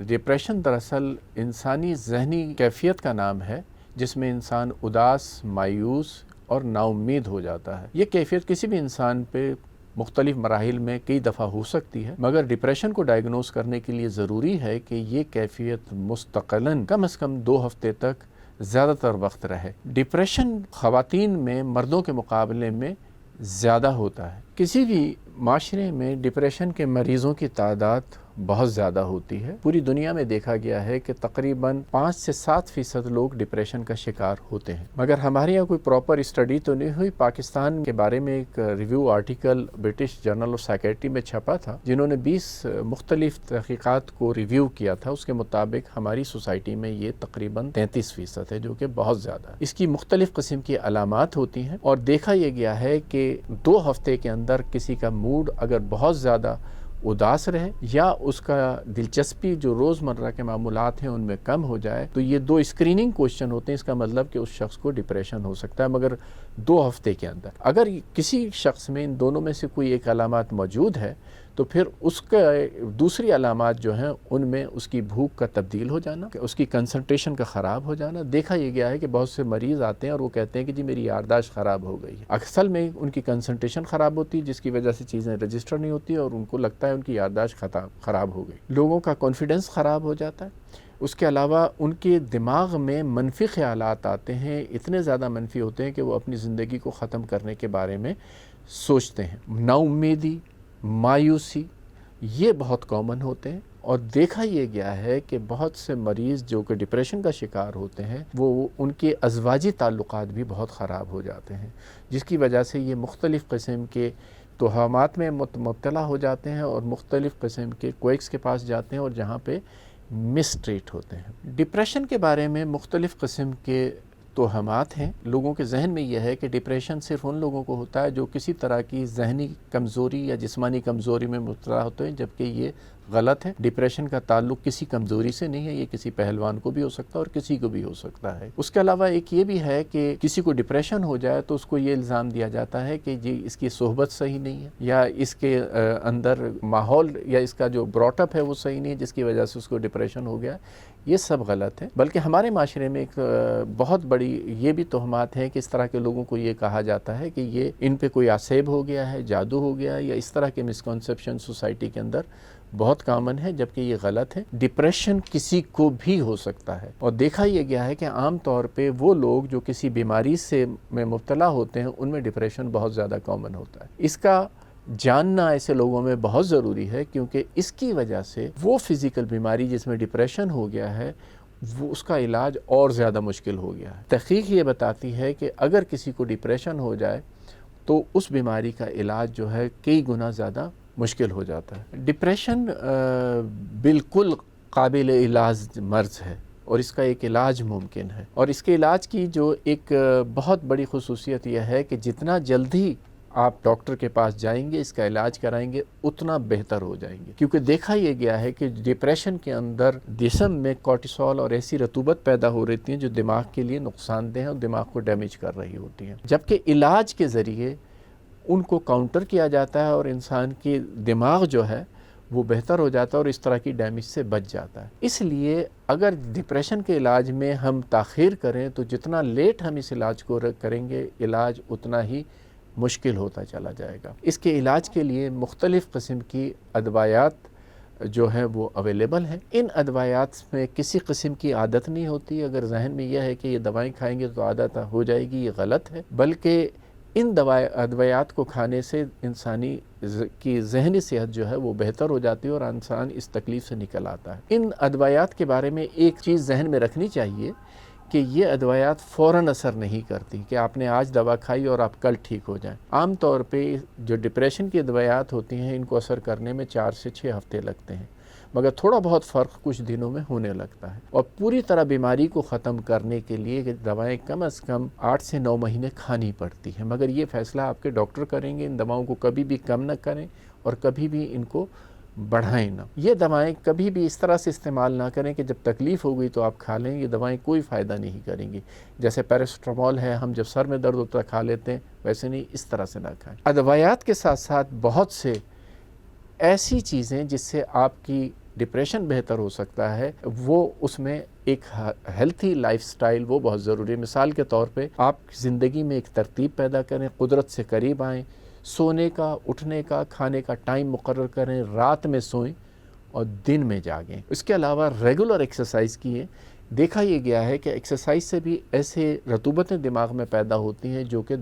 Depression دراصل انسانی ذہنی کیفیت کا نام ہے جس میں انسان اداس، مایوس اور نا امید ہو جاتا ہے۔ یہ کیفیت کسی بھی انسان پہ مختلف مراحل میں کئی دفعہ ہو سکتی ہے، مگر ڈپریشن کو ڈائگنوز کرنے کے لیے ضروری ہے کہ یہ کیفیت مستقلاً کم از کم 2 ہفتے تک زیادہ تر وقت رہے۔ ڈپریشن خواتین میں مردوں کے مقابلے میں زیادہ ہوتا ہے۔ کسی بھی معاشرے میں ڈپریشن کے مریضوں کی تعداد بہت زیادہ ہوتی ہے۔ پوری دنیا میں دیکھا گیا ہے کہ تقریباً 5 سے 7% لوگ ڈپریشن کا شکار ہوتے ہیں، مگر ہمارے یہاں کوئی پراپر اسٹڈی تو نہیں ہوئی۔ پاکستان کے بارے میں ایک review article British journal of psychiatry میں چھپا تھا، جنہوں نے 20 مختلف تحقیقات کو ریویو کیا تھا۔ اس کے مطابق ہماری سوسائٹی میں یہ تقریباً 33% ہے، جو کہ بہت زیادہ ہے۔ اس کی مختلف قسم کی علامات ہوتی ہیں اور دیکھا یہ گیا ہے کہ 2 ہفتے کے اندر کسی کا موڈ اگر بہت زیادہ اداس رہے یا اس کا دلچسپی جو روزمرہ کے معمولات ہیں ان میں کم ہو جائے، تو یہ 2 اسکریننگ کوشچن ہوتے ہیں۔ اس کا مطلب کہ اس شخص کو ڈپریشن ہو سکتا ہے، مگر 2 ہفتے کے اندر۔ اگر کسی شخص میں ان دونوں میں سے کوئی ایک علامات موجود ہے تو پھر اس کا دوسری علامات جو ہیں ان میں اس کی بھوک کا تبدیل ہو جانا، اس کی کنسنٹریشن کا خراب ہو جانا۔ دیکھا یہ گیا ہے کہ بہت سے مریض آتے ہیں اور وہ کہتے ہیں کہ جی میری یادداشت خراب ہو گئی ہے۔ اصل میں ان کی کنسنٹریشن خراب ہوتی ہے، جس کی وجہ سے چیزیں رجسٹر نہیں ہوتی اور ان کو لگتا ہے ان کی یادداشت خراب ہو گئی۔ لوگوں کا کانفیڈنس خراب ہو جاتا ہے۔ اس کے علاوہ ان کے دماغ میں منفی خیالات آتے ہیں، اتنے زیادہ منفی ہوتے ہیں کہ وہ اپنی زندگی کو ختم کرنے کے بارے میں سوچتے ہیں۔ نا امیدی، مایوسی، یہ بہت کامن ہوتے ہیں اور دیکھا یہ گیا ہے کہ بہت سے مریض جو کہ ڈپریشن کا شکار ہوتے ہیں وہ ان کے ازواجی تعلقات بھی بہت خراب ہو جاتے ہیں، جس کی وجہ سے یہ مختلف قسم کے توہمات میں مبتلا ہو جاتے ہیں اور مختلف قسم کے کوئکس کے پاس جاتے ہیں اور جہاں پہ مس ٹریٹ ہوتے ہیں۔ ڈپریشن کے بارے میں مختلف قسم کے توہمات ہیں۔ لوگوں کے ذہن میں یہ ہے کہ ڈپریشن صرف ان لوگوں کو ہوتا ہے جو کسی طرح کی ذہنی کمزوری یا جسمانی کمزوری میں مبتلا ہوتے ہیں، جبکہ یہ غلط ہے۔ ڈپریشن کا تعلق کسی کمزوری سے نہیں ہے، یہ کسی پہلوان کو بھی ہو سکتا ہے اور کسی کو بھی ہو سکتا ہے۔ اس کے علاوہ ایک یہ بھی ہے کہ کسی کو ڈپریشن ہو جائے تو اس کو یہ الزام دیا جاتا ہے کہ جی اس کی صحبت صحیح نہیں ہے یا اس کے اندر ماحول یا اس کا جو براٹ اپ ہے وہ صحیح نہیں ہے، جس کی وجہ سے اس کو ڈپریشن ہو گیا۔ یہ سب غلط ہے، بلکہ ہمارے معاشرے میں ایک بہت بڑی یہ بھی توہمات ہے کہ اس طرح کے لوگوں کو یہ کہا جاتا ہے کہ یہ ان پہ کوئی آسیب ہو گیا ہے، جادو ہو گیا ہے، یا اس طرح کے مسکنسیپشن سوسائٹی کے اندر بہت کامن ہے، جبکہ یہ غلط ہے۔ ڈپریشن کسی کو بھی ہو سکتا ہے اور دیکھا یہ گیا ہے کہ عام طور پہ وہ لوگ جو کسی بیماری سے میں مبتلا ہوتے ہیں ان میں ڈپریشن بہت زیادہ کامن ہوتا ہے۔ اس کا جاننا ایسے لوگوں میں بہت ضروری ہے، کیونکہ اس کی وجہ سے وہ فزیکل بیماری جس میں ڈپریشن ہو گیا ہے وہ اس کا علاج اور زیادہ مشکل ہو گیا ہے۔ تحقیق یہ بتاتی ہے کہ اگر کسی کو ڈپریشن ہو جائے تو اس بیماری کا علاج جو ہے کئی گنا زیادہ مشکل ہو جاتا ہے۔ ڈپریشن بالکل قابل علاج مرض ہے اور اس کا ایک علاج ممکن ہے، اور اس کے علاج کی جو ایک بہت بڑی خصوصیت یہ ہے کہ جتنا جلدی آپ ڈاکٹر کے پاس جائیں گے، اس کا علاج کرائیں گے، اتنا بہتر ہو جائیں گے، کیونکہ دیکھا یہ گیا ہے کہ ڈپریشن کے اندر جسم میں کورٹیسول اور ایسی رطوبت پیدا ہو رہتی ہیں جو دماغ کے لیے نقصان دہ ہیں اور دماغ کو ڈیمیج کر رہی ہوتی ہیں، جبکہ علاج کے ذریعے ان کو کاؤنٹر کیا جاتا ہے اور انسان کی دماغ جو ہے وہ بہتر ہو جاتا ہے اور اس طرح کی ڈیمیج سے بچ جاتا ہے۔ اس لیے اگر ڈپریشن کے علاج میں ہم تاخیر کریں تو جتنا لیٹ ہم اس علاج کو کریں گے، علاج اتنا ہی مشکل ہوتا چلا جائے گا۔ اس کے علاج کے لیے مختلف قسم کی ادویات جو ہیں وہ اویلیبل ہیں۔ ان ادویات میں کسی قسم کی عادت نہیں ہوتی۔ اگر ذہن میں یہ ہے کہ یہ دوائیں کھائیں گے تو عادت ہو جائے گی، یہ غلط ہے، بلکہ ان ادویات کو کھانے سے انسانی کی ذہنی صحت جو ہے وہ بہتر ہو جاتی ہے اور انسان اس تکلیف سے نکل آتا ہے۔ ان ادویات کے بارے میں ایک چیز ذہن میں رکھنی چاہیے کہ یہ ادویات فوراً اثر نہیں کرتی کہ آپ نے آج دوا کھائی اور آپ کل ٹھیک ہو جائیں۔ عام طور پہ جو ڈپریشن کی ادویات ہوتی ہیں ان کو اثر کرنے میں 4 سے 6 ہفتے لگتے ہیں، مگر تھوڑا بہت فرق کچھ دنوں میں ہونے لگتا ہے، اور پوری طرح بیماری کو ختم کرنے کے لیے دوائیں کم از کم 8 سے 9 مہینے کھانی پڑتی ہیں، مگر یہ فیصلہ آپ کے ڈاکٹر کریں گے۔ ان دواؤں کو کبھی بھی کم نہ کریں اور کبھی بھی ان کو بڑھائیں نہ۔ یہ دوائیں کبھی بھی اس طرح سے استعمال نہ کریں کہ جب تکلیف ہو گئی تو آپ کھا لیں، یہ دوائیں کوئی فائدہ نہیں کریں گی۔ جیسے پیراسٹامول ہے، ہم جب سر میں درد ہوتا ہے کھا لیتے ہیں، ویسے نہیں، اس طرح سے نہ کھائیں۔ ادویات کے ساتھ ساتھ بہت سے ایسی چیزیں جس سے آپ کی ڈپریشن بہتر ہو سکتا ہے، وہ اس میں ایک ہیلتھی لائف سٹائل وہ بہت ضروری ہے۔ مثال کے طور پہ آپ زندگی میں ایک ترتیب پیدا کریں، قدرت سے قریب آئیں، سونے کا، اٹھنے کا، کھانے کا ٹائم مقرر کریں، رات میں سوئیں اور دن میں جاگیں۔ اس کے علاوہ ریگولر ایکسرسائز کیے۔ دیکھا یہ گیا ہے کہ ایکسرسائز سے بھی ایسے رطوبتیں دماغ میں پیدا ہوتی ہیں جو کہ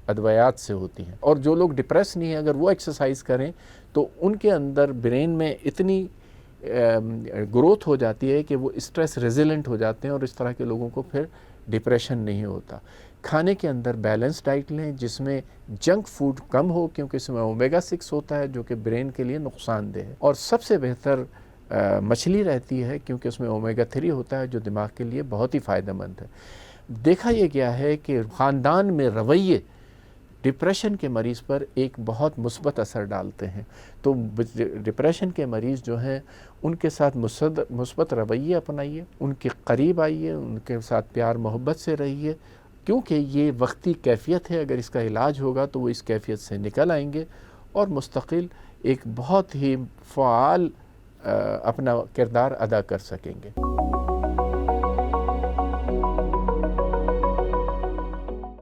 ادویات سے ہوتی ہیں، اور جو لوگ ڈپریس نہیں ہیں اگر وہ ایکسرسائز کریں تو ان کے اندر برین میں اتنی گروتھ ہو جاتی ہے کہ وہ اسٹریس ریزیلنٹ ہو جاتے ہیں، اور اس طرح کے لوگوں کو پھر ڈپریشن نہیں ہوتا۔ کھانے کے اندر بیلنس ڈائٹ لیں جس میں جنک فوڈ کم ہو، کیونکہ اس میں اومیگا 6 ہوتا ہے جو کہ برین کے لیے نقصان دہ ہے، اور سب سے بہتر مچھلی رہتی ہے کیونکہ اس میں اومیگا 3 ہوتا ہے جو دماغ کے لیے بہت ہی فائدہ مند ہے۔ دیکھا یہ گیا ہے کہ خاندان میں رویے ڈپریشن کے مریض پر ایک بہت مثبت اثر ڈالتے ہیں، تو ڈپریشن کے مریض جو ہیں ان کے ساتھ مثبت رویے اپنائیے، ان کے قریب آئیے، ان کے ساتھ پیار محبت سے رہیے، کیونکہ یہ وقتی کیفیت ہے، اگر اس کا علاج ہوگا تو وہ اس کیفیت سے نکل آئیں گے اور مستقل ایک بہت ہی فعال اپنا کردار ادا کر سکیں گے۔